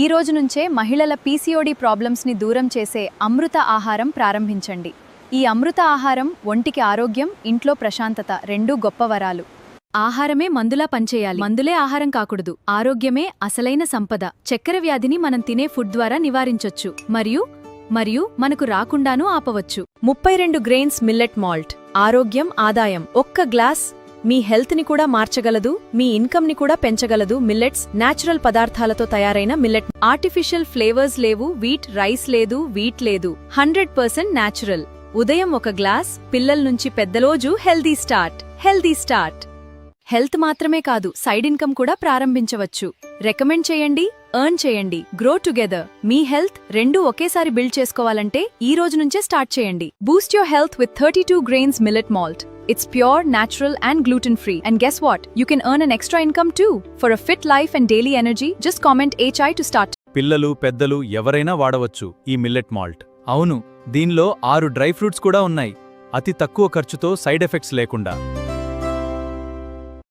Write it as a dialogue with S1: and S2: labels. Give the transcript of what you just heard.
S1: ఈ రోజు నుంచే మహిళల పీసీఓడి ప్రాబ్లమ్స్ని దూరం చేసే అమృత ఆహారం ప్రారంభించండి. ఈ అమృత ఆహారం ఒంటికి ఆరోగ్యం, ఇంట్లో ప్రశాంతత రెండూ గొప్ప వరాలు. ఆహారమే మందులా పనిచేయాలి. మందులే ఆహారం కాకూడదు. ఆరోగ్యమే అసలైన సంపద. చక్కెర వ్యాధిని మనం తినే ఫుడ్ ద్వారా నివారించొచ్చు. మరియు మనకు రాకుండానూ ఆపవచ్చు. 32 గ్రెయిన్స్ మిల్లెట్ మాల్ట్. ఆరోగ్యం, ఆదాయం. ఒక్క గ్లాస్ మీ హెల్త్ని కూడా మార్చగలదు, మీ ఇన్కమ్ని కూడా పెంచగలదు. మిల్లెట్స్ న్యాచురల్ పదార్థాలతో తయారైన మిల్లెట్. ఆర్టిఫిషియల్ ఫ్లేవర్స్ లేవు, వీట్ రైస్ లేదు, వీట్ లేదు. 100% న్యాచురల్. ఉదయం ఒక గ్లాస్, పిల్లల నుంచి పెద్దలోజు హెల్దీ స్టార్ట్. హెల్త్ మాత్రమే కాదు, సైడ్ ఇన్కమ్ కూడా ప్రారంభించవచ్చు. రికమెండ్ చేయండి, ఎర్న్ చేయండి, గ్రో టుగెదర్. మీ హెల్త్ రెండూ ఒకేసారి బిల్డ్ చేసుకోవాలంటే ఈ రోజు నుంచే స్టార్ట్ చేయండి. Boost your health with 32 grains millet malt. It's pure, natural and gluten-free. And guess what? You can earn an extra income too. For a fit life and daily energy, just comment HI to start.
S2: పిల్లలు, పెద్దలు ఎవరైనా వాడవచ్చు ఈ millet malt. అవును, దీనిలో 6 dry fruits కూడా ఉన్నాయి. అతి తక్కువ ఖర్చుతో, సైడ్ ఎఫెక్ట్స్ లేకుండా.